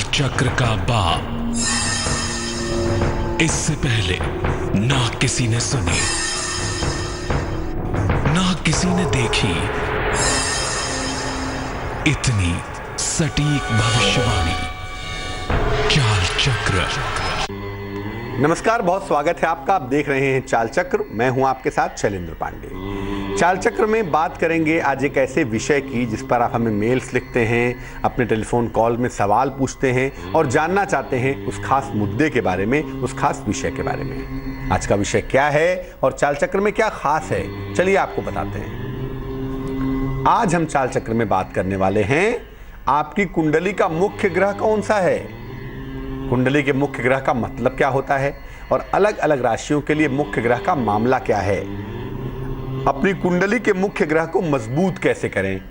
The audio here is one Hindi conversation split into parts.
चक्र का बाप इससे पहले ना किसी ने सुनी, ना किसी ने देखी इतनी सटीक भविष्यवाणी। चाल चक्र। नमस्कार, बहुत स्वागत है आपका। आप देख रहे हैं चाल चक्र। मैं हूं आपके साथ शैलेंद्र पांडे। चाल चक्र में बात करेंगे आज एक ऐसे विषय की जिस पर आप हमें मेल्स लिखते हैं, अपने टेलीफोन कॉल में सवाल पूछते हैं और जानना चाहते हैं उस खास मुद्दे के बारे में, उस खास विषय के बारे में। आज का विषय क्या है और चाल चक्र में क्या खास है, चलिए आपको बताते हैं। आज हम चाल चक्र में बात करने वाले हैं आपकी कुंडली का मुख्य ग्रह कौन सा है, कुंडली के मुख्य ग्रह का मतलब क्या होता है और अलग अलग राशियों के लिए मुख्य ग्रह का मामला क्या है। अपनी कुंडली के मुख्य ग्रह को मजबूत कैसे करें,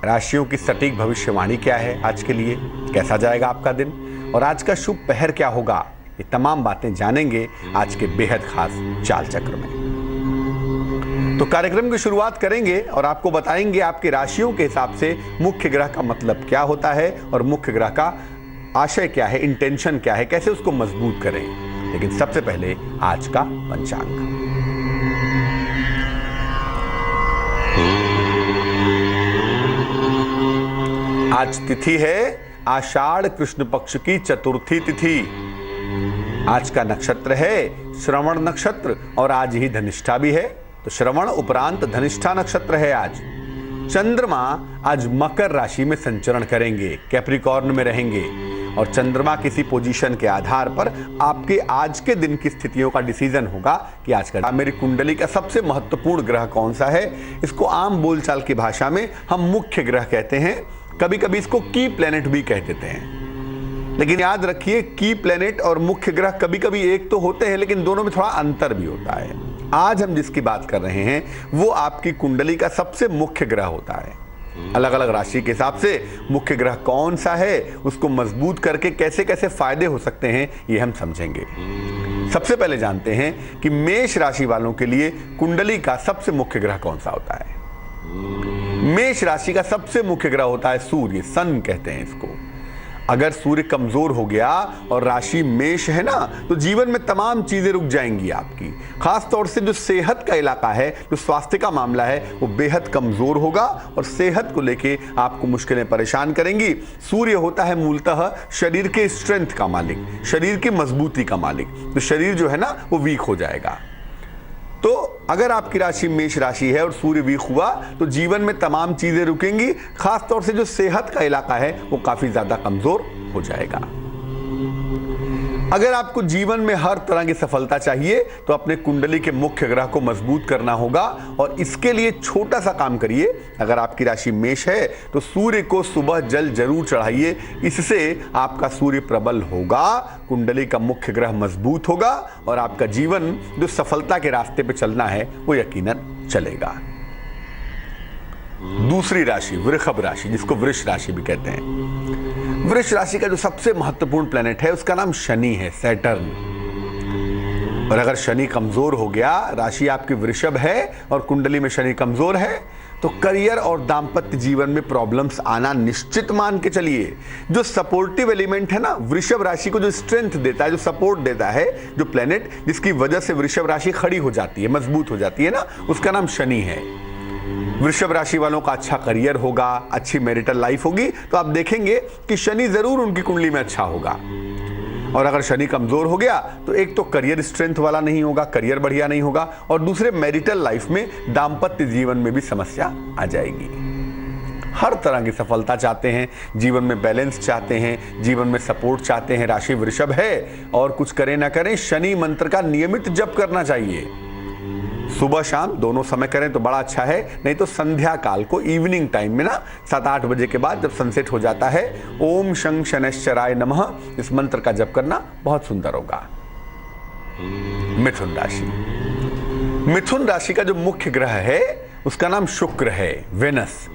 राशियों की सटीक भविष्यवाणी क्या है, आज के लिए कैसा जाएगा आपका दिन और आज का शुभ पहर क्या होगा, ये तमाम बातें जानेंगे आज के बेहद खास चाल चक्र में। तो कार्यक्रम की शुरुआत करेंगे और आपको बताएंगे आपकी राशियों के हिसाब से मुख्य ग्रह का मतलब क्या होता है और मुख्य ग्रह का आशय क्या है, इंटेंशन क्या है, कैसे उसको मजबूत करें। लेकिन सबसे पहले आज का पंचांग। आज तिथि है आषाढ़ कृष्ण पक्ष की चतुर्थी तिथि। आज का नक्षत्र है श्रवण नक्षत्र और आज ही धनिष्ठा भी है, तो श्रवण उपरांत धनिष्ठा नक्षत्र है आज। चंद्रमा आज मकर राशि में संचरण करेंगे, कैप्रिकॉर्न में रहेंगे और चंद्रमा किसी पोजीशन के आधार पर आपके आज के दिन की स्थितियों का डिसीजन होगा कि आज का मेरी कुंडली का सबसे महत्वपूर्ण ग्रह कौन सा है। इसको आम बोलचाल की भाषा में हम मुख्य ग्रह कहते हैं, कभी कभी इसको की प्लेनेट भी कह देते हैं। लेकिन याद रखिए, की प्लेनेट और मुख्य ग्रह कभी कभी एक तो होते हैं लेकिन दोनों में थोड़ा अंतर भी होता है। आज हम जिसकी बात कर रहे हैं वो आपकी कुंडली का सबसे मुख्य ग्रह होता है। अलग अलग राशि के हिसाब से मुख्य ग्रह कौन सा है, उसको मजबूत करके कैसे कैसे फायदे हो सकते हैं, ये हम समझेंगे। सबसे पहले जानते हैं कि मेष राशि वालों के लिए कुंडली का सबसे मुख्य ग्रह कौन सा होता है। मेष राशि का सबसे मुख्य ग्रह होता है सूर्य, सन कहते हैं इसको। अगर सूर्य कमजोर हो गया और राशि मेष है ना, तो जीवन में तमाम चीजें रुक जाएंगी आपकी। खास तौर से जो सेहत का इलाका है, जो स्वास्थ्य का मामला है, वो बेहद कमजोर होगा और सेहत को लेके आपको मुश्किलें परेशान करेंगी। सूर्य होता है मूलतः शरीर के स्ट्रेंथ का मालिक, शरीर की मजबूती का मालिक, तो शरीर जो है ना वो वीक हो जाएगा। तो अगर आपकी राशि मेष राशि है और सूर्य वीक हुआ तो जीवन में तमाम चीजें रुकेंगी। खास तौर से जो सेहत का इलाका है वो काफी ज्यादा कमजोर हो जाएगा। अगर आपको जीवन में हर तरह की सफलता चाहिए तो अपने कुंडली के मुख्य ग्रह को मजबूत करना होगा और इसके लिए छोटा सा काम करिए। अगर आपकी राशि मेष है तो सूर्य को सुबह जल जरूर चढ़ाइए, इससे आपका सूर्य प्रबल होगा, कुंडली का मुख्य ग्रह मजबूत होगा और आपका जीवन जो सफलता के रास्ते पे चलना है वो यकीनन चलेगा। दूसरी राशि वृषभ राशि, जिसको वृष राशि भी कहते हैं। वृष राशि का जो सबसे महत्वपूर्ण प्लेनेट है उसका नाम शनि है, सैटर्न। और अगर शनि कमजोर हो गया, राशि आपकी वृषभ है और कुंडली में शनि कमजोर है, तो करियर और दाम्पत्य जीवन में प्रॉब्लम्स आना निश्चित मान के चलिए। जो सपोर्टिव एलिमेंट है ना, वृषभ राशि को जो स्ट्रेंथ देता है, जो सपोर्ट देता है, जो प्लेनेट जिसकी वजह से वृषभ राशि खड़ी हो जाती है, मजबूत हो जाती है ना, उसका नाम शनि है। वृषभ राशि वालों का अच्छा करियर होगा, अच्छी मैरिटल लाइफ होगी, तो आप देखेंगे कि शनि जरूर उनकी कुंडली में अच्छा होगा। और अगर शनि कमजोर हो गया तो एक तो करियर स्ट्रेंथ वाला नहीं होगा, करियर बढ़िया नहीं होगा, और दूसरे मैरिटल लाइफ में, दाम्पत्य जीवन में भी समस्या आ जाएगी। हर तरह की सफलता चाहते हैं, जीवन में बैलेंस चाहते हैं, जीवन में सपोर्ट चाहते हैं, राशि वृषभ है और कुछ करें ना करें, शनि मंत्र का नियमित जप करना चाहिए। सुबह शाम दोनों समय करें तो बड़ा अच्छा है, नहीं तो संध्या काल को, इवनिंग टाइम में ना 7-8 बजे के बाद जब सनसेट हो जाता है, ओम शं शनैश्चराय नमः, इस मंत्र का जप करना बहुत सुंदर होगा। मिथुन राशि। मिथुन राशि का जो मुख्य ग्रह है उसका नाम शुक्र है, वेनस।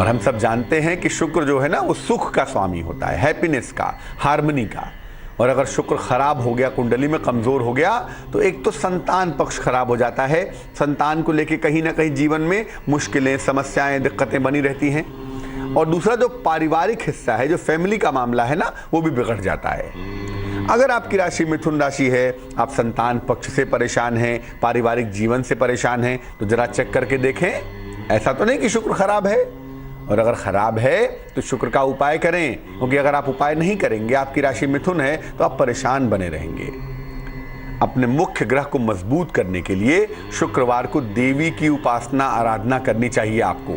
और हम सब जानते हैं कि शुक्र जो है ना वो सुख का स्वामी होता है, हैप्पीनेस का, हार्मनी का। और अगर शुक्र खराब हो गया, कुंडली में कमजोर हो गया, तो एक तो संतान पक्ष खराब हो जाता है, संतान को लेके कहीं ना कहीं जीवन में मुश्किलें, समस्याएं, दिक्कतें बनी रहती हैं। और दूसरा जो पारिवारिक हिस्सा है, जो फैमिली का मामला है ना, वो भी बिगड़ जाता है। अगर आपकी राशि मिथुन राशि है, आप संतान पक्ष से परेशान हैं, पारिवारिक जीवन से परेशान हैं, तो जरा चेक करके देखें, ऐसा तो नहीं कि शुक्र खराब है। और अगर खराब है तो शुक्र का उपाय करें, क्योंकि अगर आप उपाय नहीं करेंगे, आपकी राशि मिथुन है, तो आप परेशान बने रहेंगे। अपने मुख्य ग्रह को मजबूत करने के लिए शुक्रवार को देवी की उपासना आराधना करनी चाहिए आपको।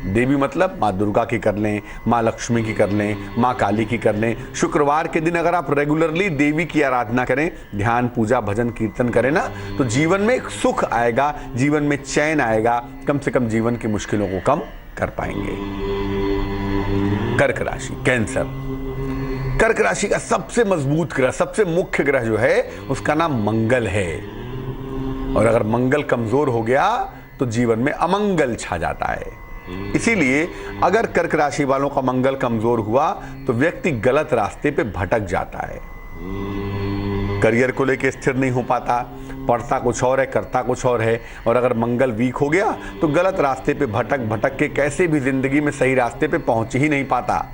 देवी मतलब माँ दुर्गा की कर लें, माँ लक्ष्मी की कर लें, माँ काली की कर लें। शुक्रवार के दिन अगर आप रेगुलरली देवी की आराधना करें, ध्यान पूजा भजन कीर्तन करें ना, तो जीवन में एक सुख आएगा, जीवन में चैन आएगा, कम से कम जीवन की मुश्किलों को कम कर पाएंगे। कर्क राशि, कैंसर। कर्क राशि का सबसे मजबूत ग्रह, सबसे मुख्य ग्रह जो है, उसका नाम मंगल है। और अगर मंगल कमजोर हो गया तो जीवन में अमंगल छा जाता है। इसीलिए अगर कर्क राशि वालों का मंगल कमजोर हुआ तो व्यक्ति गलत रास्ते पे भटक जाता है, करियर को लेकर स्थिर नहीं हो पाता, पढ़ता कुछ और है, करता कुछ और है। और अगर मंगल वीक हो गया तो गलत रास्ते पे भटक भटक के कैसे भी जिंदगी में सही रास्ते पे पहुंच ही नहीं पाता।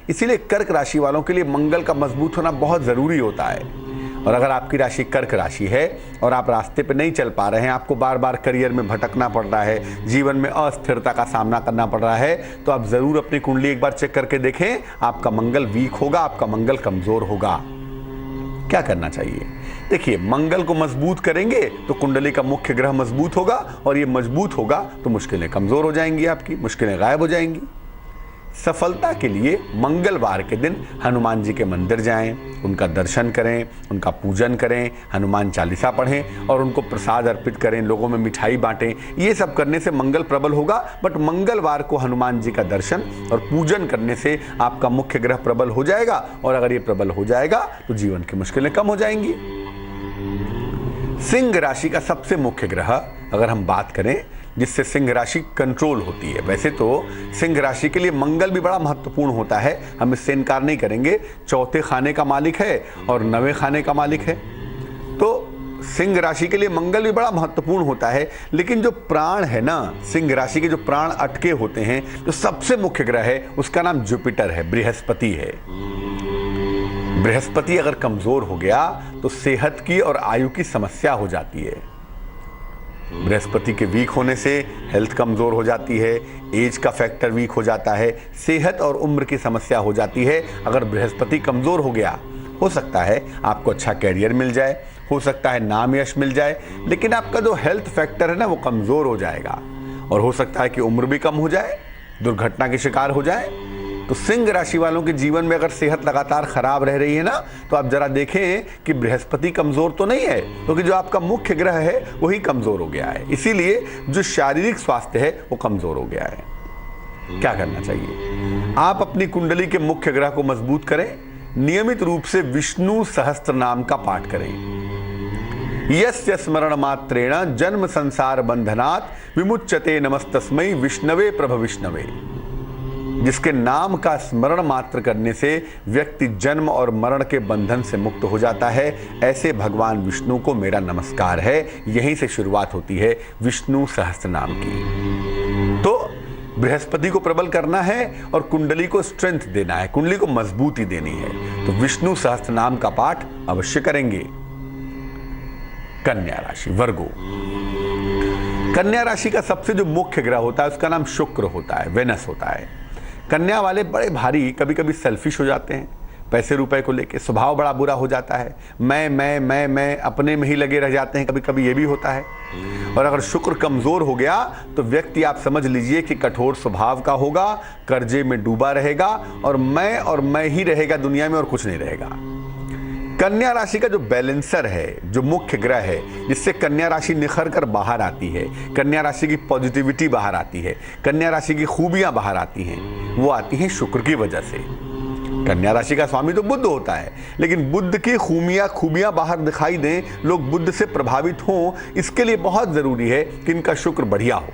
इसीलिए कर्क राशि वालों के लिए मंगल का मजबूत होना बहुत जरूरी होता है। और अगर आपकी राशि कर्क राशि है और आप रास्ते पे नहीं चल पा रहे हैं, आपको बार बार करियर में भटकना पड़ रहा है, जीवन में अस्थिरता का सामना करना पड़ रहा है, तो आप जरूर अपनी कुंडली एक बार चेक करके देखें। आपका मंगल वीक होगा, आपका मंगल कमजोर होगा। क्या करना चाहिए? देखिए, मंगल को मजबूत करेंगे तो कुंडली का मुख्य ग्रह मजबूत होगा, और ये मजबूत होगा तो मुश्किलें कमजोर हो जाएंगी, आपकी मुश्किलें गायब हो जाएंगी। सफलता के लिए मंगलवार के दिन हनुमान जी के मंदिर जाएं, उनका दर्शन करें, उनका पूजन करें, हनुमान चालीसा पढ़ें और उनको प्रसाद अर्पित करें, लोगों में मिठाई बांटें। ये सब करने से मंगल प्रबल होगा। बट मंगलवार को हनुमान जी का दर्शन और पूजन करने से आपका मुख्य ग्रह प्रबल हो जाएगा, और अगर ये प्रबल हो जाएगा तो जीवन की मुश्किलें कम हो जाएंगी। सिंह राशि का सबसे मुख्य ग्रह अगर हम बात करें, जिससे सिंह राशि कंट्रोल होती है। वैसे तो सिंह राशि के लिए मंगल भी बड़ा महत्वपूर्ण होता है, हम इससे इनकार नहीं करेंगे। चौथे खाने का मालिक है और 9वें खाने का मालिक है, तो सिंह राशि के लिए मंगल भी बड़ा महत्वपूर्ण होता है। लेकिन जो प्राण है ना, सिंह राशि के जो प्राण अटके होते हैं, जो सबसे मुख्य ग्रह है, उसका नाम जुपिटर है, बृहस्पति है। बृहस्पति अगर कमजोर हो गया तो सेहत की और आयु की समस्या हो जाती है। बृहस्पति के वीक होने से हेल्थ कमजोर हो जाती है, एज का फैक्टर वीक हो जाता है, सेहत और उम्र की समस्या हो जाती है। अगर बृहस्पति कमजोर हो गया, हो सकता है आपको अच्छा कैरियर मिल जाए, हो सकता है नाम यश मिल जाए, लेकिन आपका जो हेल्थ फैक्टर है ना, वो कमजोर हो जाएगा। और हो सकता है कि उम्र भी कम हो जाए, दुर्घटना के शिकार हो जाए। तो सिंह राशि वालों के जीवन में अगर सेहत लगातार खराब रह रही है ना, तो आप जरा देखें कि बृहस्पति कमजोर तो नहीं है, क्योंकि जो आपका मुख्य ग्रह है वही कमजोर हो गया है। इसीलिए जो शारीरिक स्वास्थ्य है वो कमजोर हो गया है। क्या करना चाहिए? आप अपनी कुंडली के मुख्य ग्रह को मजबूत करें, नियमित रूप से विष्णु सहस्त्र नाम का पाठ करें। यस्य स्मरण मात्रेण जन्म संसार बंधनात् विमुच्यते नमस्तस्मै विष्णवे प्रभ विष्णवे। जिसके नाम का स्मरण मात्र करने से व्यक्ति जन्म और मरण के बंधन से मुक्त हो जाता है, ऐसे भगवान विष्णु को मेरा नमस्कार है। यहीं से शुरुआत होती है विष्णु सहस्त्र नाम की। तो बृहस्पति को प्रबल करना है और कुंडली को स्ट्रेंथ देना है, कुंडली को मजबूती देनी है, तो विष्णु सहस्त्र नाम का पाठ अवश्य करेंगे। कन्या राशि, वर्गो। कन्या राशि का सबसे जो मुख्य ग्रह होता है उसका नाम शुक्र होता है, वेनस होता है। कन्या वाले बड़े भारी, कभी कभी सेल्फिश हो जाते हैं, पैसे रुपए को लेके स्वभाव बड़ा बुरा हो जाता है, मैं अपने में ही लगे रह जाते हैं, कभी कभी ये भी होता है। और अगर शुक्र कमजोर हो गया तो व्यक्ति आप समझ लीजिए कि कठोर स्वभाव का होगा, कर्जे में डूबा रहेगा, और मैं ही रहेगा दुनिया में और कुछ नहीं रहेगा। कन्या राशि का जो बैलेंसर है, जो मुख्य ग्रह है, जिससे कन्या राशि निखर कर बाहर आती है, कन्या राशि की पॉजिटिविटी बाहर आती है, कन्या राशि की खूबियां बाहर आती हैं, वो आती हैं शुक्र की वजह से। कन्या राशि का स्वामी तो बुध होता है, लेकिन बुध की खूबियां बाहर दिखाई दें, लोग बुध से प्रभावित हों, इसके लिए बहुत जरूरी है कि इनका शुक्र बढ़िया हो।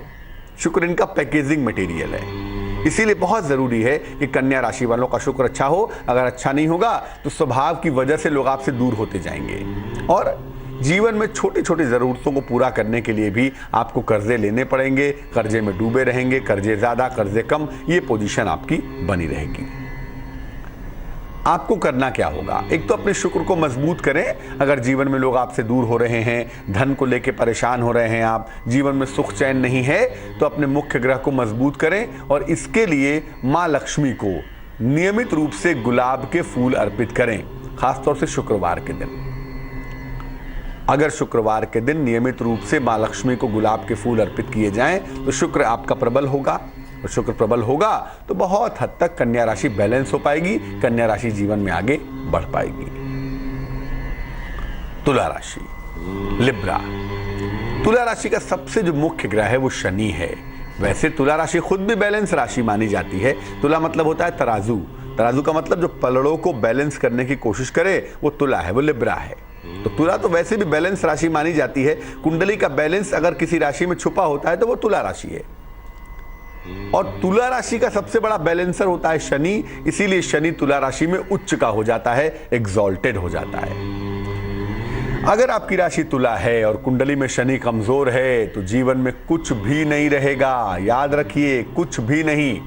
शुक्र इनका पैकेजिंग मटेरियल है, इसीलिए बहुत जरूरी है कि कन्या राशि वालों का शुक्र अच्छा हो। अगर अच्छा नहीं होगा तो स्वभाव की वजह से लोग आपसे दूर होते जाएंगे। और जीवन में छोटी छोटी ज़रूरतों को पूरा करने के लिए भी आपको कर्जे लेने पड़ेंगे, कर्जे में डूबे रहेंगे, कर्जे ज़्यादा कर्जे कम, ये पोजीशन आपकी बनी रहेगी। आपको करना क्या होगा? एक तो अपने शुक्र को मजबूत करें। अगर जीवन में लोग आपसे दूर हो रहे हैं, धन को लेकर परेशान हो रहे हैं, आप जीवन में सुख चैन नहीं है, तो अपने मुख्य ग्रह को मजबूत करें और इसके लिए माँ लक्ष्मी को नियमित रूप से गुलाब के फूल अर्पित करें, खासतौर से शुक्रवार के दिन। अगर शुक्रवार के दिन नियमित रूप से माँ लक्ष्मी को गुलाब के फूल अर्पित किए जाएं तो शुक्र आपका प्रबल होगा, और शुक्र प्रबल होगा तो बहुत हद तक कन्या राशि बैलेंस हो पाएगी, कन्या राशि जीवन में आगे बढ़ पाएगी। तुला राशि, लिब्रा। तुला राशि का सबसे जो मुख्य ग्रह है वो शनि है। वैसे तुला राशि खुद भी बैलेंस राशि मानी जाती है। तुला मतलब होता है तराजू। तराजू का मतलब जो पलड़ों को बैलेंस करने की कोशिश करे वो तुला है, वो लिब्रा है। तो तुला तो वैसे भी बैलेंस राशि मानी जाती है। कुंडली का बैलेंस अगर किसी राशि में छुपा होता है तो वो तुला राशि है। और तुला राशि का सबसे बड़ा बैलेंसर होता है शनि, इसीलिए शनि तुला राशि में उच्च का हो जाता है, एग्जॉल्टेड हो जाता है। अगर आपकी राशि तुला है और कुंडली में शनि कमजोर है तो जीवन में कुछ भी नहीं रहेगा। याद रखिए, कुछ भी नहीं।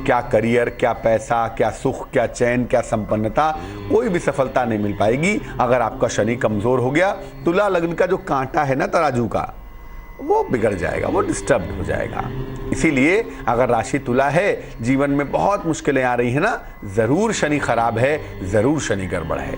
क्या करियर, क्या पैसा, क्या सुख, क्या चैन, क्या संपन्नता, कोई भी सफलता नहीं मिल पाएगी अगर आपका शनि कमजोर हो गया। तुला लग्न का जो कांटा है ना तराजू का, वो बिगड़ जाएगा, वो डिस्टर्ब हो जाएगा। इसीलिए अगर राशि तुला है, जीवन में बहुत मुश्किलें आ रही है ना, जरूर शनि खराब है, जरूर शनि गड़बड़ है।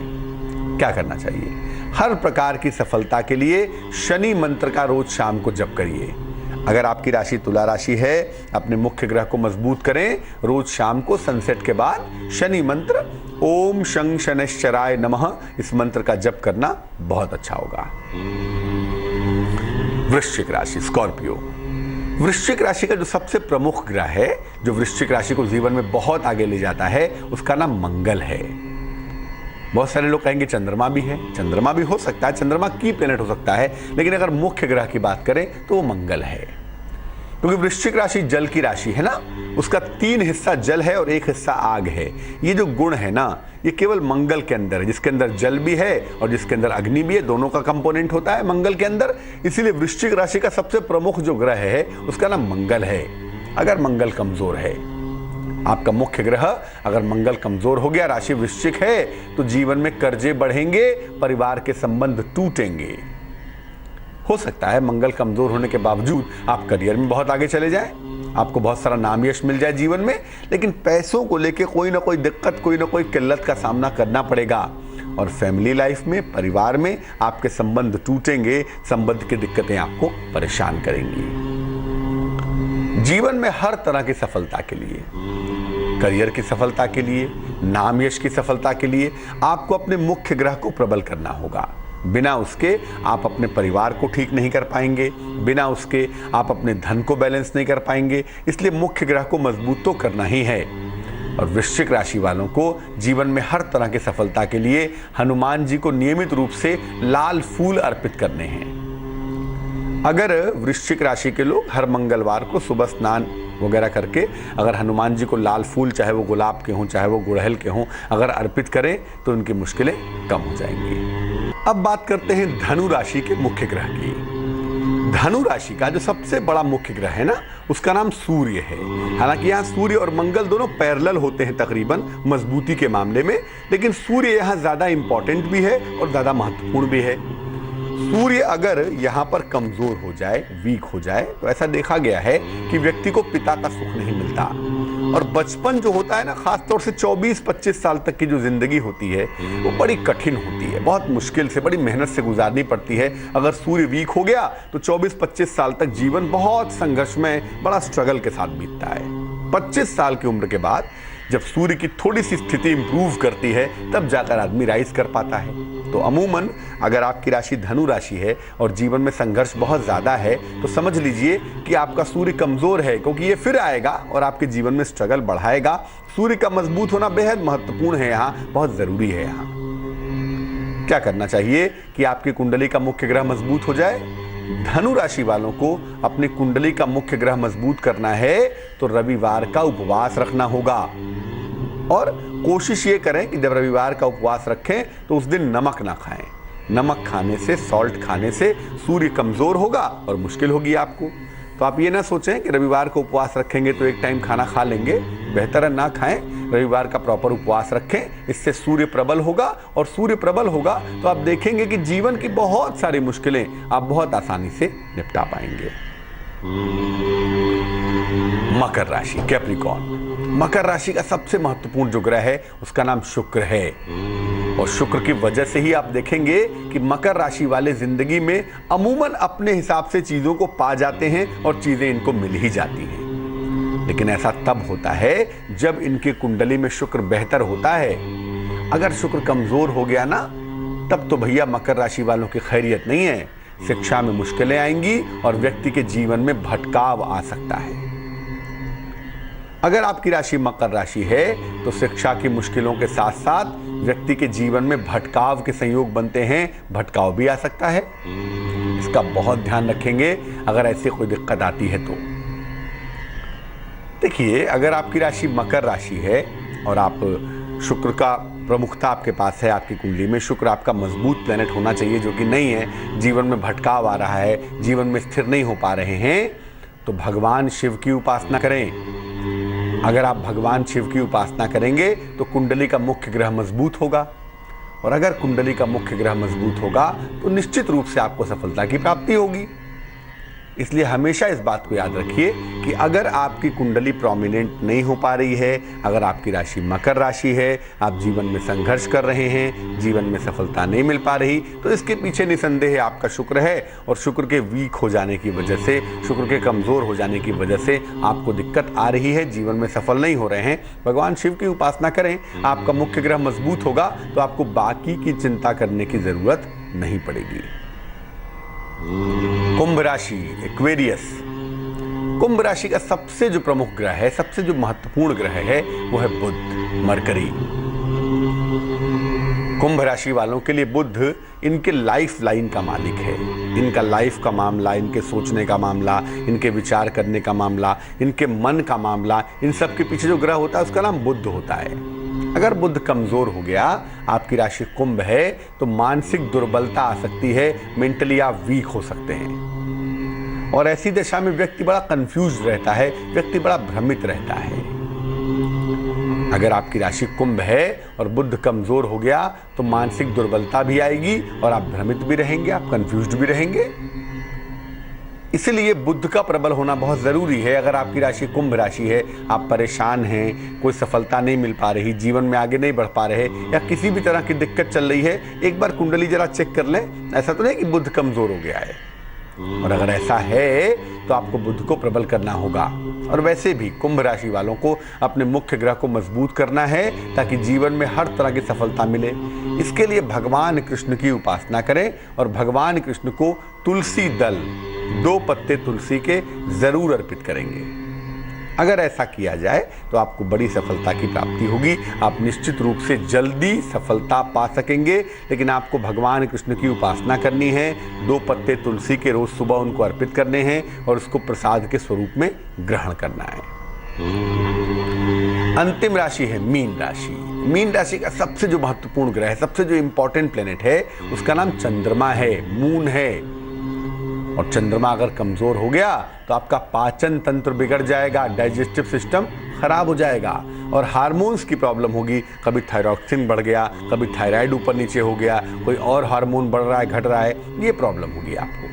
क्या करना चाहिए? हर प्रकार की सफलता के लिए शनि मंत्र का रोज शाम को जप करिए। अगर आपकी राशि तुला राशि है, अपने मुख्य ग्रह को मजबूत करें। रोज शाम को सनसेट के बाद शनि मंत्र ओम शं शनैश्चराय नमः, इस मंत्र का जप करना बहुत अच्छा होगा। वृश्चिक राशि, स्कॉर्पियो। वृश्चिक राशि का जो सबसे प्रमुख ग्रह है, जो वृश्चिक राशि को जीवन में बहुत आगे ले जाता है, उसका नाम मंगल है। बहुत सारे लोग कहेंगे चंद्रमा भी है। चंद्रमा भी हो सकता है, चंद्रमा की प्लेनेट हो सकता है, लेकिन अगर मुख्य ग्रह की बात करें तो वो मंगल है। क्योंकि वृश्चिक राशि जल की राशि है ना, उसका 3 हिस्सा जल है और 1 हिस्सा आग है। ये जो गुण है ना, ये केवल मंगल के अंदर है, जिसके अंदर जल भी है और जिसके अंदर अग्नि भी है, दोनों का कंपोनेंट होता है मंगल के अंदर। इसीलिए वृश्चिक राशि का सबसे प्रमुख जो ग्रह है उसका नाम मंगल है। अगर मंगल कमजोर है, आपका मुख्य ग्रह अगर मंगल कमजोर हो गया, राशि वृश्चिक है, तो जीवन में कर्जे बढ़ेंगे, परिवार के संबंध टूटेंगे। हो सकता है मंगल कमजोर होने के बावजूद आप करियर में बहुत आगे चले जाएं, आपको बहुत सारा नाम यश मिल जाए जीवन में, लेकिन पैसों को लेके कोई ना कोई दिक्कत, कोई ना कोई किल्लत का सामना करना पड़ेगा। और फैमिली लाइफ में, परिवार में आपके संबंध टूटेंगे, संबंध की दिक्कतें आपको परेशान करेंगी। जीवन में हर तरह की सफलता के लिए, करियर की सफलता के लिए, नाम यश की सफलता के लिए आपको अपने मुख्य ग्रह को प्रबल करना होगा। बिना उसके आप अपने परिवार को ठीक नहीं कर पाएंगे, बिना उसके आप अपने धन को बैलेंस नहीं कर पाएंगे। इसलिए मुख्य ग्रह को मजबूत तो करना ही है। और वृश्चिक राशि वालों को जीवन में हर तरह की सफलता के लिए हनुमान जी को नियमित रूप से लाल फूल अर्पित करने हैं। अगर वृश्चिक राशि के लोग हर मंगलवार को सुबह स्नान वगैरह करके अगर हनुमान जी को लाल फूल, चाहे वो गुलाब के हों चाहे वो गुड़हल के हों, अगर अर्पित करें तो उनकी मुश्किलें कम हो जाएंगी। अब बात करते हैं धनु राशि के मुख्य ग्रह की। धनु राशि का जो सबसे बड़ा मुख्य ग्रह है ना, उसका नाम सूर्य है। हालांकि यहाँ सूर्य और मंगल दोनों पैरेलल होते हैं तकरीबन मजबूती के मामले में, लेकिन सूर्य यहाँ ज्यादा इंपॉर्टेंट भी है और ज्यादा महत्वपूर्ण भी है। सूर्य अगर यहाँ पर कमजोर हो जाए, वीक हो जाए, तो ऐसा देखा गया है कि व्यक्ति को पिता का सुख नहीं मिलता। और बचपन जो होता है ना, खासतौर से 24-25 साल तक की जो जिंदगी होती है वो बड़ी कठिन होती है, बहुत मुश्किल से, बड़ी मेहनत से गुजारनी पड़ती है। अगर सूर्य वीक हो गया तो 24-25 साल तक जीवन बहुत संघर्ष में, बड़ा स्ट्रगल के साथ बीतता है। 25 साल की उम्र के बाद जब सूर्य की थोड़ी सी स्थिति इंप्रूव करती है, तब जाकर आदमी राइज कर पाता है। तो अमूमन अगर आपकी राशि धनु राशि है और जीवन में संघर्ष बहुत ज्यादा है, तो समझ लीजिए कि आपका सूर्य कमजोर है, क्योंकि ये फिर आएगा और आपके जीवन में स्ट्रगल बढ़ाएगा। सूर्य का मजबूत होना बेहद महत्वपूर्ण है, यहाँ बहुत जरूरी है। यहाँ क्या करना चाहिए कि आपकी कुंडली का मुख्य ग्रह मजबूत हो जाए? धनु राशि वालों को अपनी कुंडली का मुख्य ग्रह मजबूत करना है तो रविवार का उपवास रखना होगा। और कोशिश ये करें कि जब रविवार का उपवास रखें तो उस दिन नमक ना खाएं। नमक खाने से, सॉल्ट खाने से सूर्य कमजोर होगा और मुश्किल होगी आपको। तो आप ये ना सोचें कि रविवार को उपवास रखेंगे तो एक टाइम खाना खा लेंगे, बेहतर है ना खाएं। रविवार का प्रॉपर उपवास रखें, इससे सूर्य प्रबल होगा, और सूर्य प्रबल होगा तो आप देखेंगे कि जीवन की बहुत सारी मुश्किलें आप बहुत आसानी से निपटा पाएंगे। मकर राशि, कैप्रिकॉर्न। मकर राशि का सबसे महत्वपूर्ण जो ग्रह है उसका नाम शुक्र है, और शुक्र की वजह से ही आप देखेंगे कि मकर राशि वाले जिंदगी में अमूमन अपने हिसाब से चीजों को पा जाते हैं और चीजें इनको मिल ही जाती हैं। लेकिन ऐसा तब होता है जब इनकी कुंडली में शुक्र बेहतर होता है। अगर शुक्र कमजोर हो गया ना, तब तो भैया मकर राशि वालों की खैरियत नहीं है। शिक्षा में मुश्किलें आएंगी और व्यक्ति के जीवन में भटकाव आ सकता है। अगर आपकी राशि मकर राशि है तो शिक्षा की मुश्किलों के साथ साथ व्यक्ति के जीवन में भटकाव के संयोग बनते हैं, भटकाव भी आ सकता है। इसका बहुत ध्यान रखेंगे अगर ऐसे कोई दिक्कत आती है तो। देखिए, अगर आपकी राशि मकर राशि है और आप शुक्र का प्रमुखता आपके पास है, आपकी कुंडली में शुक्र आपका मजबूत प्लेनेट होना चाहिए, जो कि नहीं है, जीवन में भटकाव आ रहा है, जीवन में स्थिर नहीं हो पा रहे हैं, तो भगवान शिव की उपासना करें। अगर आप भगवान शिव की उपासना करेंगे तो कुंडली का मुख्य ग्रह मजबूत होगा, और अगर कुंडली का मुख्य ग्रह मजबूत होगा तो निश्चित रूप से आपको सफलता की प्राप्ति होगी। इसलिए हमेशा इस बात को याद रखिए कि अगर आपकी कुंडली प्रोमिनेंट नहीं हो पा रही है, अगर आपकी राशि मकर राशि है, आप जीवन में संघर्ष कर रहे हैं, जीवन में सफलता नहीं मिल पा रही, तो इसके पीछे निसंदेह आपका शुक्र है, और शुक्र के वीक हो जाने की वजह से, शुक्र के कमज़ोर हो जाने की वजह से आपको दिक्कत आ रही है, जीवन में सफल नहीं हो रहे हैं। भगवान शिव की उपासना करें, आपका मुख्य ग्रह मजबूत होगा तो आपको बाकी की चिंता करने की ज़रूरत नहीं पड़ेगी। कुंभ राशि, एक्वेरियस। कुंभ राशि का सबसे जो प्रमुख ग्रह है, सबसे जो महत्वपूर्ण ग्रह है, वो है बुध, मरकरी। कुंभ राशि वालों के लिए बुध इनके लाइफ लाइन का मालिक है। इनका लाइफ का मामला, इनके सोचने का मामला, इनके विचार करने का मामला, इनके मन का मामला, इन सब के पीछे जो ग्रह होता है उसका नाम बुध होता है। अगर बुध कमजोर हो गया, आपकी राशि कुंभ है, तो मानसिक दुर्बलता आ सकती है, मेंटली आप वीक हो सकते हैं, और ऐसी दशा में व्यक्ति बड़ा कंफ्यूज रहता है, व्यक्ति बड़ा भ्रमित रहता है। अगर आपकी राशि कुंभ है और बुध कमजोर हो गया तो मानसिक दुर्बलता भी आएगी और आप भ्रमित भी रहेंगे, आप कंफ्यूज्ड भी रहेंगे। इसलिए बुध का प्रबल होना बहुत ज़रूरी है। अगर आपकी राशि कुंभ राशि है, आप परेशान हैं, कोई सफलता नहीं मिल पा रही, जीवन में आगे नहीं बढ़ पा रहे, या किसी भी तरह की दिक्कत चल रही है, एक बार कुंडली जरा चेक कर लें। ऐसा तो नहीं कि बुध कमज़ोर हो गया है, और अगर ऐसा है तो आपको बुध को प्रबल करना होगा। और वैसे भी कुंभ राशि वालों को अपने मुख्य ग्रह को मजबूत करना है ताकि जीवन में हर तरह की सफलता मिले। इसके लिए भगवान कृष्ण की उपासना करें, और भगवान कृष्ण को तुलसी दल, 2 पत्ते तुलसी के जरूर अर्पित करेंगे। अगर ऐसा किया जाए तो आपको बड़ी सफलता की प्राप्ति होगी, आप निश्चित रूप से जल्दी सफलता पा सकेंगे। लेकिन आपको भगवान कृष्ण की उपासना करनी है, 2 पत्ते तुलसी के रोज सुबह उनको अर्पित करने हैं और उसको प्रसाद के स्वरूप में ग्रहण करना है। अंतिम राशि है मीन राशि। मीन राशि का सबसे जो महत्वपूर्ण ग्रह है, सबसे जो इंपॉर्टेंट प्लेनेट है, उसका नाम चंद्रमा है, मून है। और चंद्रमा अगर कमजोर हो गया तो आपका पाचन तंत्र बिगड़ जाएगा, डाइजेस्टिव सिस्टम खराब हो जाएगा, और हार्मोन्स की प्रॉब्लम होगी। कभी थायरॉक्सिन बढ़ गया, कभी थायराइड ऊपर नीचे हो गया, कोई और हार्मोन बढ़ रहा है, घट रहा है, ये प्रॉब्लम होगी आपको।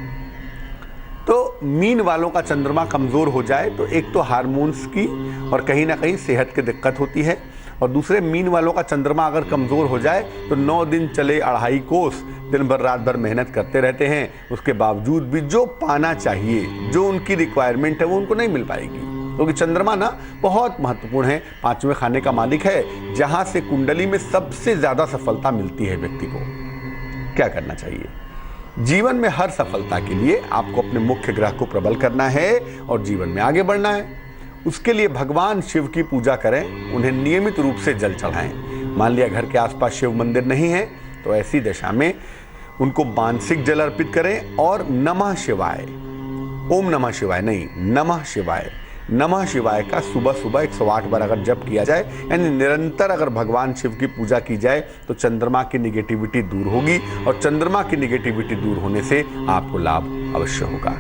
तो मीन वालों का चंद्रमा कमजोर हो जाए तो एक तो हार्मोन्स की और कहीं ना कहीं सेहत की दिक्कत होती है, और दूसरे मीन वालों का चंद्रमा अगर कमजोर हो जाए तो 9 दिन चले 2.5 कोस, दिन भर रात भर मेहनत करते रहते हैं, उसके बावजूद भी जो पाना चाहिए, जो उनकी रिक्वायरमेंट है, वो उनको नहीं मिल पाएगी। क्योंकि चंद्रमा ना बहुत महत्वपूर्ण है, 5वें खाने का मालिक है, जहां से कुंडली में सबसे ज्यादा सफलता मिलती है व्यक्ति को। क्या करना चाहिए? जीवन में हर सफलता के लिए आपको अपने मुख्य ग्रह को प्रबल करना है और जीवन में आगे बढ़ना है। उसके लिए भगवान शिव की पूजा करें, उन्हें नियमित रूप से जल चढ़ाएं। मान लिया घर के आसपास शिव मंदिर नहीं है तो ऐसी दशा में उनको मानसिक जल अर्पित करें, और नमः शिवाय, ओम नमः शिवाय नहीं, नमः शिवाय, नमः शिवाय का सुबह सुबह 108 बार अगर जप किया जाए, यानी निरंतर अगर भगवान शिव की पूजा की जाए तो चंद्रमा की निगेटिविटी दूर होगी और चंद्रमा की निगेटिविटी दूर होने से आपको लाभ अवश्य होगा।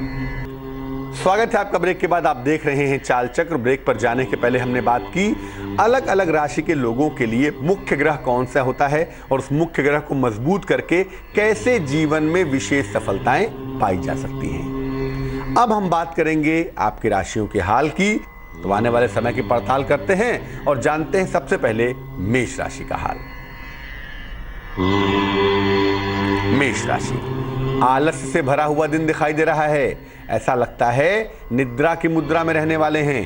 स्वागत है आपका ब्रेक के बाद। आप देख रहे हैं चाल चक्र। ब्रेक पर जाने के पहले हमने बात की अलग अलग राशि के लोगों के लिए मुख्य ग्रह कौन सा होता है और उस मुख्य ग्रह को मजबूत करके कैसे जीवन में विशेष सफलताएं पाई जा सकती हैं। अब हम बात करेंगे आपकी राशियों के हाल की। तो आने वाले समय की पड़ताल करते हैं और जानते हैं सबसे पहले मेष राशि का हाल। मेष राशि, आलस्य से भरा हुआ दिन दिखाई दे रहा है। ऐसा लगता है निद्रा की मुद्रा में रहने वाले हैं।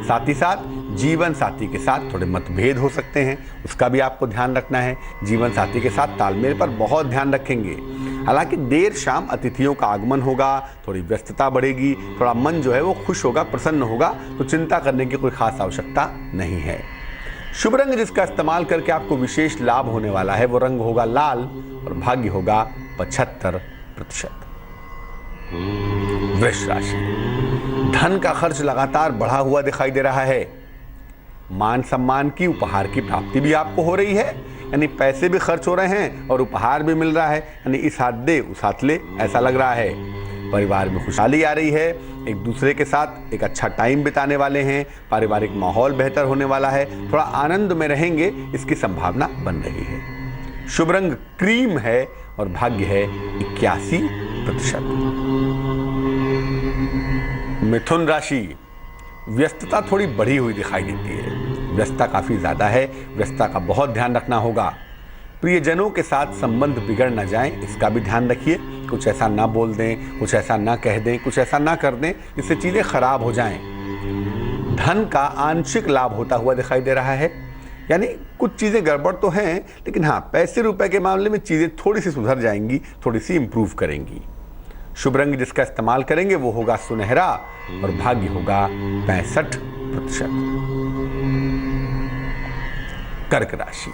साथ ही साथ जीवन साथी के साथ थोड़े मतभेद हो सकते हैं, उसका भी आपको ध्यान रखना है। जीवन साथी के साथ तालमेल पर बहुत ध्यान रखेंगे। हालांकि देर शाम अतिथियों का आगमन होगा, थोड़ी व्यस्तता बढ़ेगी, थोड़ा मन जो है वो खुश होगा, प्रसन्न होगा, तो चिंता करने की कोई खास आवश्यकता नहीं है। शुभ रंग जिसका इस्तेमाल करके आपको विशेष लाभ होने वाला है वो रंग होगा लाल और भाग्य होगा 75%। वृष राशि, धन का खर्च लगातार बढ़ा हुआ दिखाई दे रहा है। मान सम्मान की, उपहार की प्राप्ति भी आपको हो रही है, यानी पैसे भी खर्च हो रहे हैं और उपहार भी मिल रहा है, यानी इस हाथ दे उस हाथ ले ऐसा लग रहा है। परिवार में खुशहाली आ रही है, एक दूसरे के साथ एक अच्छा टाइम बिताने वाले हैं, पारिवारिक माहौल बेहतर होने वाला है, थोड़ा आनंद में रहेंगे, इसकी संभावना बन रही है। शुभ रंग क्रीम है और भाग्य है 81%। मिथुन राशि, व्यस्तता थोड़ी बढ़ी हुई दिखाई देती है। व्यस्तता काफी ज्यादा है, व्यस्तता का बहुत ध्यान रखना होगा। प्रियजनों के साथ संबंध बिगड़ ना जाएं, इसका भी ध्यान रखिए। कुछ ऐसा ना बोल दें, कुछ ऐसा ना कह दें, कुछ ऐसा ना कर दें जिससे चीजें खराब हो जाएं। धन का आंशिक लाभ होता हुआ दिखाई दे रहा है, यानी कुछ चीजें गड़बड़ तो हैं, लेकिन हाँ पैसे रुपए के मामले में चीजें थोड़ी सी सुधर जाएंगी, थोड़ी सी इंप्रूव करेंगी। शुभ रंग जिसका इस्तेमाल करेंगे वो होगा सुनहरा और भाग्य होगा 65%। कर्क राशि,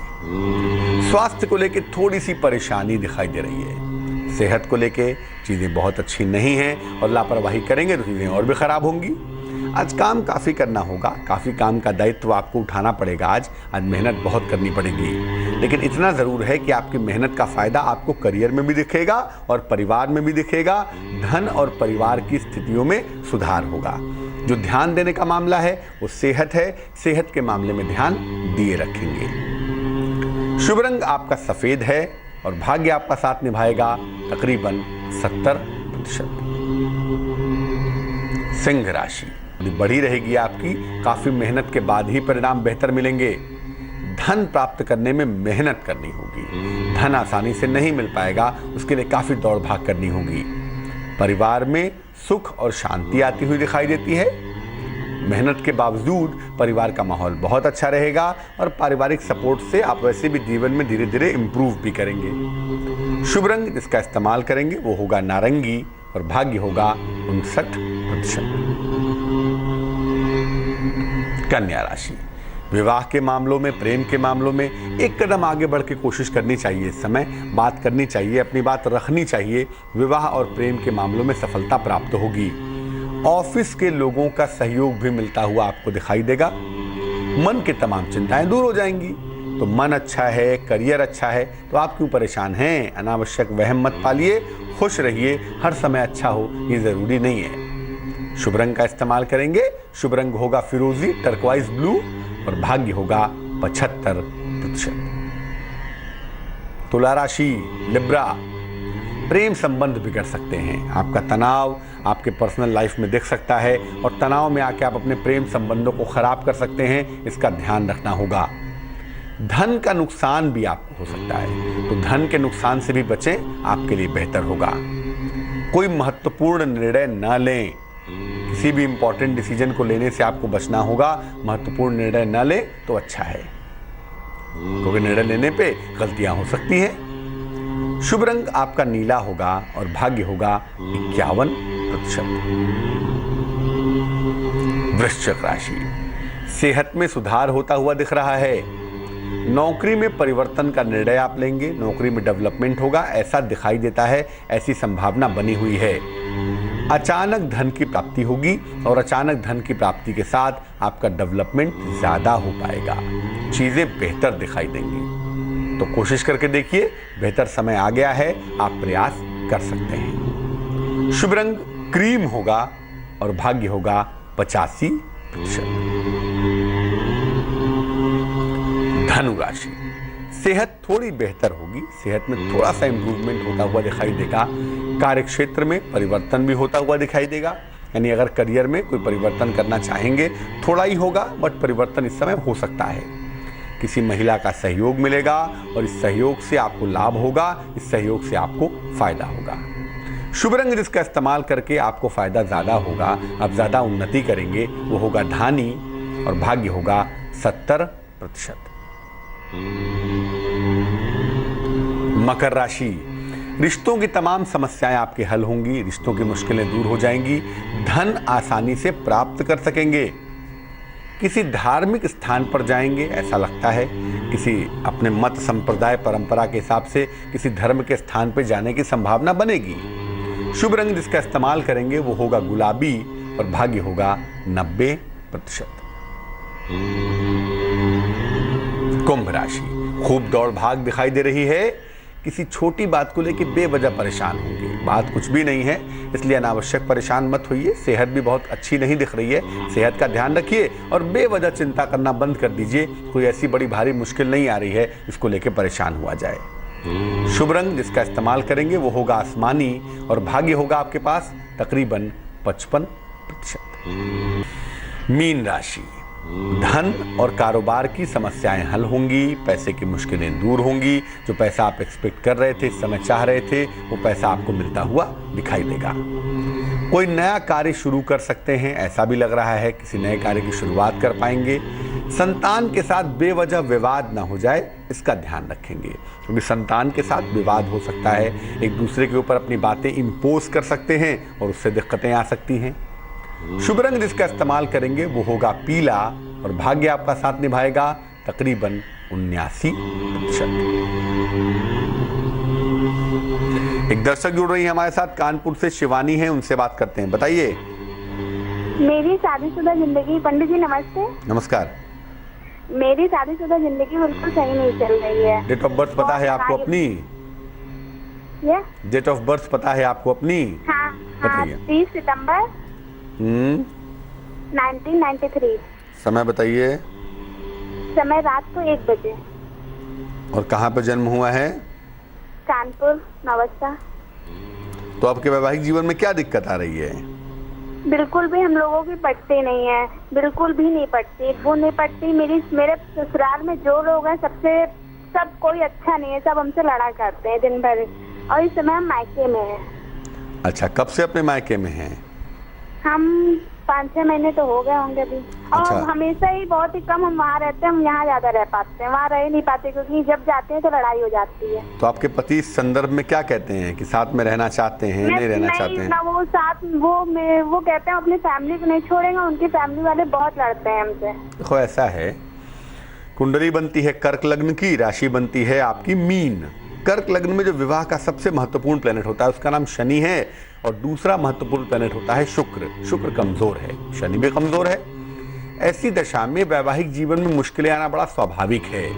स्वास्थ्य को लेकर थोड़ी सी परेशानी दिखाई दे रही है। सेहत को लेकर चीजें बहुत अच्छी नहीं हैं और लापरवाही करेंगे तो चीजें और भी खराब होंगी। आज काम काफी करना होगा, काफी काम का दायित्व आपको उठाना पड़ेगा। आज मेहनत बहुत करनी पड़ेगी, लेकिन इतना जरूर है कि आपकी मेहनत का फायदा आपको करियर में भी दिखेगा और परिवार में भी दिखेगा। धन और परिवार की स्थितियों में सुधार होगा। जो ध्यान देने का मामला है वो सेहत है, सेहत के मामले में ध्यान दिए रखेंगे। शुभ रंग आपका सफेद है और भाग्य आपका साथ निभाएगा तकरीबन 70%। सिंह राशि बढ़ी रहेगी आपकी, काफी मेहनत के बाद ही परिणाम बेहतर मिलेंगे। धन प्राप्त करने में मेहनत करनी होगी, धन आसानी से नहीं मिल पाएगा, उसके लिए काफी दौड़ भाग करनी होगी। परिवार में सुख और शांति आती हुई दिखाई देती है। मेहनत के बावजूद परिवार का माहौल बहुत अच्छा रहेगा और पारिवारिक सपोर्ट से आप वैसे भी जीवन में धीरे धीरे इंप्रूव भी करेंगे। शुभ रंग जिसका इस्तेमाल करेंगे वो होगा नारंगी और भाग्य होगा 59%। कन्या राशि, विवाह के मामलों में, प्रेम के मामलों में एक कदम आगे बढ़ के कोशिश करनी चाहिए। इस समय बात करनी चाहिए, अपनी बात रखनी चाहिए। विवाह और प्रेम के मामलों में सफलता प्राप्त होगी। ऑफिस के लोगों का सहयोग भी मिलता हुआ आपको दिखाई देगा। मन की तमाम चिंताएं दूर हो जाएंगी। तो मन अच्छा है, करियर अच्छा है, तो आप क्यों परेशान हैं? अनावश्यक वहम मत पालिए, खुश रहिए। हर समय अच्छा हो ये जरूरी नहीं है। शुभ रंग का इस्तेमाल करेंगे, शुभ रंग होगा फिरोजी, टर्कवाइज ब्लू और भाग्य होगा 75%। तुला राशि, लिब्रा, प्रेम संबंध बिगड़ सकते हैं। आपका तनाव आपके पर्सनल लाइफ में दिख सकता है और तनाव में आके आप अपने प्रेम संबंधों को खराब कर सकते हैं, इसका ध्यान रखना होगा। धन का नुकसान भी आपको हो सकता है, तो धन के नुकसान से भी बचें, आपके लिए बेहतर होगा। कोई महत्वपूर्ण निर्णय न लें, किसी भी इंपॉर्टेंट डिसीजन को लेने से आपको बचना होगा। महत्वपूर्ण निर्णय न लें तो अच्छा है, क्योंकि निर्णय लेने पे गलतियां हो सकती हैं। शुभ रंग आपका नीला होगा और भाग्य होगा 51%। वृश्चिक राशि, सेहत में सुधार होता हुआ दिख रहा है। नौकरी में परिवर्तन का निर्णय आप लेंगे, नौकरी में डेवलपमेंट होगा, ऐसा दिखाई देता है, ऐसी संभावना बनी हुई है। अचानक धन की प्राप्ति होगी और अचानक धन की प्राप्ति के साथ आपका डेवलपमेंट ज्यादा हो पाएगा, चीजें बेहतर दिखाई देंगी। तो कोशिश करके देखिए, बेहतर समय आ गया है, आप प्रयास कर सकते हैं। शुभ रंग क्रीम होगा और भाग्य होगा 85%। धनु राशि, सेहत थोड़ी बेहतर होगी, सेहत में थोड़ा सा इंप्रूवमेंट होता हुआ दिखाई देगा। कार्य क्षेत्र में परिवर्तन भी होता हुआ दिखाई देगा, यानी अगर करियर में कोई परिवर्तन करना चाहेंगे, थोड़ा ही होगा बट परिवर्तन इस समय हो सकता है। किसी महिला का सहयोग मिलेगा और इस सहयोग से आपको लाभ होगा, इस सहयोग से आपको फायदा होगा। शुभ रंग जिसका इस्तेमाल करके आपको फायदा ज्यादा होगा, आप ज्यादा उन्नति करेंगे, वो होगा धानी और भाग्य होगा 70%। मकर राशि, रिश्तों की तमाम समस्याएं आपके हल होंगी, रिश्तों की मुश्किलें दूर हो जाएंगी, धन आसानी से प्राप्त कर सकेंगे। किसी धार्मिक स्थान पर जाएंगे ऐसा लगता है, किसी अपने मत संप्रदाय परंपरा के हिसाब से किसी धर्म के स्थान पर जाने की संभावना बनेगी। शुभ रंग जिसका इस्तेमाल करेंगे वो होगा गुलाबी और भाग्य होगा 90%। कुंभ राशि, खूब दौड़ भाग दिखाई दे रही है, किसी छोटी बात को लेकर बेवजह परेशान होंगे, बात कुछ भी नहीं है इसलिए अनावश्यक परेशान मत होइए। सेहत भी बहुत अच्छी नहीं दिख रही है, सेहत का ध्यान रखिए और बेवजह चिंता करना बंद कर दीजिए। कोई ऐसी बड़ी भारी मुश्किल नहीं आ रही है इसको लेकर परेशान हुआ जाए। शुभ रंग जिसका इस्तेमाल करेंगे वो होगा आसमानी और भाग्य होगा आपके पास तकरीबन 55%। मीन राशि, धन और कारोबार की समस्याएं हल होंगी, पैसे की मुश्किलें दूर होंगी, जो पैसा आप एक्सपेक्ट कर रहे थे, इस समय चाह रहे थे, वो पैसा आपको मिलता हुआ दिखाई देगा। कोई नया कार्य शुरू कर सकते हैं ऐसा भी लग रहा है, किसी नए कार्य की शुरुआत कर पाएंगे। संतान के साथ बेवजह विवाद ना हो जाए इसका ध्यान रखेंगे, क्योंकि संतान के साथ विवाद हो सकता है, एक दूसरे के ऊपर अपनी बातें इंपोज कर सकते हैं और उससे दिक्कतें आ सकती हैं। शुभ रंग जिसका इस्तेमाल करेंगे वो होगा पीला और भाग्य आपका साथ निभाएगा तकरीबन 79%। एक दर्शक जुड़ रही है हमारे साथ, कानपुर से शिवानी है, उनसे बात करते हैं। बताइए। मेरी शादीशुदा जिंदगी, पंडित जी नमस्ते। नमस्कार। मेरी शादीशुदा जिंदगी बिल्कुल सही नहीं चल रही है। डेट ऑफ बर्थ पता है आपको अपनी? डेट ऑफ बर्थ पता है आपको अपनी? हाँ, बताइए। 30 सितंबर 1993। समय बताइए। समय रात को 1 बजे। और कहाँ पर जन्म हुआ है? कानपुर नवस्ता। तो आपके वैवाहिक जीवन में क्या दिक्कत आ रही है? बिल्कुल भी हम लोगों की पटती नहीं है, बिल्कुल भी नहीं पटती, वो नहीं पटती। मेरे ससुराल में जो लोग हैं सब कोई अच्छा नहीं है, सब हमसे लड़ा करते हैं दिन भर, और इस समय हम मायके में हैं। अच्छा, कब से अपने मायके में हैं? हम 5-6 महीने तो हो गए होंगे अभी। अच्छा। और हमेशा ही बहुत ही कम हम वहाँ रहते हैं, हम यहाँ ज्यादा रह पाते हैं, वहाँ रह नहीं पाते क्योंकि जब जाते हैं तो लड़ाई हो जाती है। तो आपके पति इस संदर्भ में क्या कहते हैं कि साथ में रहना चाहते हैं, नहीं रहना चाहते हैं? ना वो साथ वो कहते हैं अपनी फैमिली को नहीं छोड़ेंगे, उनकी फैमिली वाले बहुत लड़ते हैं हमसे। देखो ऐसा है, कुंडली बनती है कर्क लग्न की, राशि बनती है आपकी मीन। कर्क लग्न में जो विवाह का सबसे महत्वपूर्ण प्लेनेट होता है उसका नाम शनि है और दूसरा महत्वपूर्ण प्लेनेट होता है शुक्र। शुक्र कमजोर है, शनि भी कमजोर है। ऐसी दशा में वैवाहिक जीवन में मुश्किलें आना बड़ा स्वाभाविक है,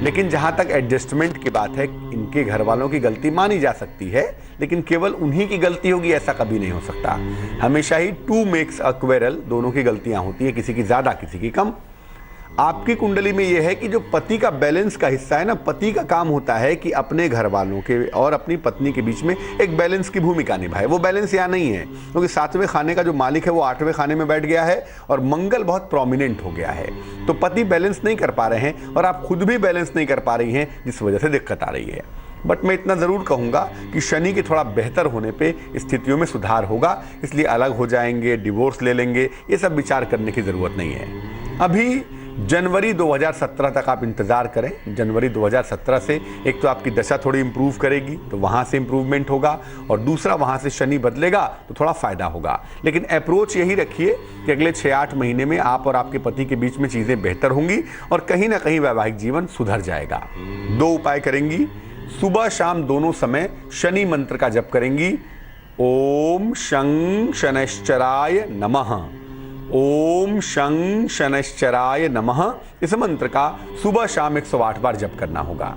लेकिन जहां तक एडजस्टमेंट की बात है, इनके घर वालों की गलती मानी जा सकती है, लेकिन केवल उन्हीं की गलती होगी ऐसा कभी नहीं हो सकता। हमेशा ही 2 मेक्स अ क्वेरल, दोनों की गलतियां होती है, किसी की ज्यादा किसी की कम। आपकी कुंडली में यह है कि जो पति का बैलेंस का हिस्सा है ना, पति का काम होता है कि अपने घर वालों के और अपनी पत्नी के बीच में एक बैलेंस की भूमिका निभाए। वो बैलेंस यहाँ नहीं है, क्योंकि 7वें खाने का जो मालिक है वो 8वें खाने में बैठ गया है और मंगल बहुत प्रोमिनेंट हो गया है। तो पति बैलेंस नहीं कर पा रहे हैं और आप खुद भी बैलेंस नहीं कर पा रही हैं, जिस वजह से दिक्कत आ रही है। बट मैं इतना जरूर कहूंगा कि शनि के थोड़ा बेहतर होने पे स्थितियों में सुधार होगा, इसलिए अलग हो जाएंगे, डिवोर्स ले लेंगे, ये सब विचार करने की जरूरत नहीं है। अभी जनवरी 2017 तक आप इंतजार करें। जनवरी 2017 से एक तो आपकी दशा थोड़ी इंप्रूव करेगी, तो वहां से इंप्रूवमेंट होगा, और दूसरा वहां से शनि बदलेगा तो थोड़ा फायदा होगा। लेकिन अप्रोच यही रखिए कि अगले 6-8 महीने में आप और आपके पति के बीच में चीजें बेहतर होंगी और कहीं ना कहीं वैवाहिक जीवन सुधर जाएगा। 2 उपाय करेंगी। सुबह शाम दोनों समय शनि मंत्र का जप करेंगी, ओम शं शनैश्चराय नमः। ओम शं शनैश्चराय नमः। इस मंत्र का सुबह शाम 108 बार जप करना होगा।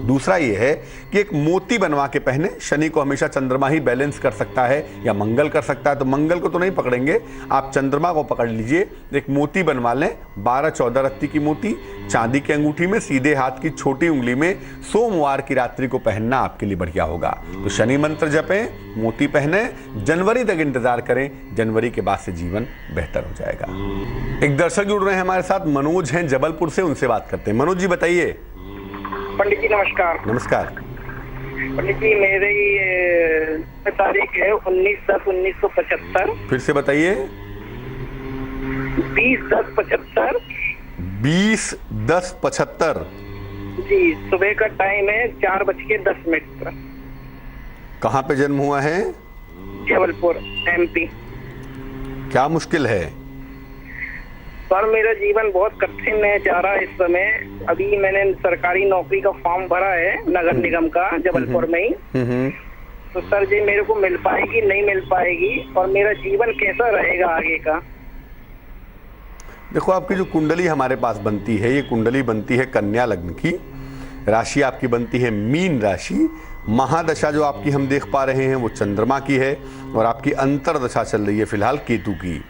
दूसरा यह है कि एक मोती बनवा के पहने। शनि को हमेशा चंद्रमा ही बैलेंस कर सकता है या मंगल कर सकता है, तो मंगल को तो नहीं पकड़ेंगे, आप चंद्रमा को पकड़ लीजिए। एक मोती बनवा लें, 12-14 रत्ती की मोती, चांदी की अंगूठी में, सीधे हाथ की छोटी उंगली में। सोमवार की रात्रि को पहनना आपके लिए बढ़िया होगा। तो शनि मंत्र जपें, मोती पहने, जनवरी तक इंतजार करें, जनवरी के बाद से जीवन बेहतर हो जाएगा। एक दर्शक जुड़ रहे हैं हमारे साथ, मनोज हैं जबलपुर से, उनसे बात करते हैं। मनोज जी बताइए। पंडित जी नमस्कार। नमस्कार। पंडित जी मेरी तारीख है 19/10/1975। फिर से बताइए। 20/10/75। 20/10/75। जी, सुबह का टाइम है 4:10 पर। कहाँ पे जन्म हुआ है? जबलपुर MP। क्या मुश्किल है? सर मेरा जीवन बहुत कठिन है जा रहा है इस समय। अभी मैंने सरकारी नौकरी का फॉर्म भरा है नगर निगम का, जबलपुर में ही। तो सर जी मेरे को मिल पाएगी नहीं मिल पाएगी, और मेरा जीवन कैसा रहेगा आगे का? देखो, आपकी जो कुंडली हमारे पास बनती है, ये कुंडली बनती है कन्या लग्न की। राशि आपकी बनती है मीन राशि। महादशा जो आपकी हम देख पा रहे हैं वो चंद्रमा की है, और आपकी अंतरदशा चल रही है फिलहाल केतु की।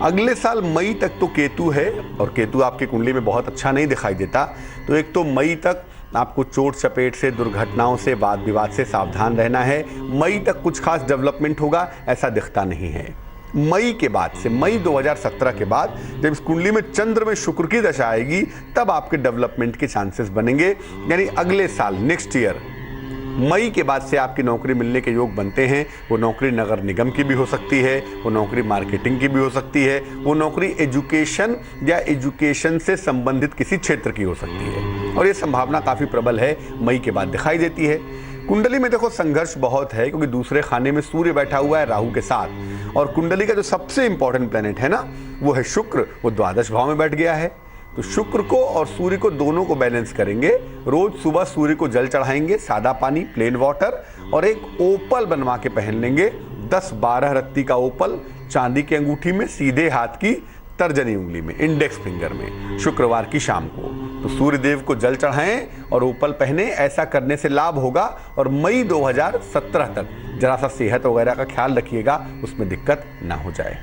अगले साल मई तक तो केतु है, और केतु आपकी कुंडली में बहुत अच्छा नहीं दिखाई देता। तो एक तो मई तक आपको चोट चपेट से, दुर्घटनाओं से, वाद विवाद से सावधान रहना है। मई तक कुछ खास डेवलपमेंट होगा ऐसा दिखता नहीं है। मई के बाद से, मई 2017 के बाद, जब इस कुंडली में चंद्र में शुक्र की दशा आएगी, तब आपके डेवलपमेंट के चांसेस बनेंगे। यानी अगले साल, नेक्स्ट ईयर, मई के बाद से आपकी नौकरी मिलने के योग बनते हैं। वो नौकरी नगर निगम की भी हो सकती है, वो नौकरी मार्केटिंग की भी हो सकती है, वो नौकरी एजुकेशन या एजुकेशन से संबंधित किसी क्षेत्र की हो सकती है, और ये संभावना काफ़ी प्रबल है, मई के बाद दिखाई देती है। कुंडली में देखो संघर्ष बहुत है, क्योंकि दूसरे खाने में सूर्य बैठा हुआ है राहु के साथ, और कुंडली का जो सबसे इंपॉर्टेंट प्लेनेट है ना, वो है शुक्र, वो द्वादश भाव में बैठ गया है। तो शुक्र को और सूर्य को, दोनों को बैलेंस करेंगे। रोज सुबह सूर्य को जल चढ़ाएंगे, सादा पानी, प्लेन वाटर, और एक ओपल बनवा के पहन लेंगे, 10-12 रत्ती का ओपल, चांदी की अंगूठी में, सीधे हाथ की तर्जनी उंगली में, इंडेक्स फिंगर में, शुक्रवार की शाम को। तो सूर्य देव को जल चढ़ाएं और ओपल पहने। ऐसा करने से लाभ होगा, और मई 2017 तक जरा सा सेहत वगैरह का ख्याल रखिएगा, उसमें दिक्कत ना हो जाए।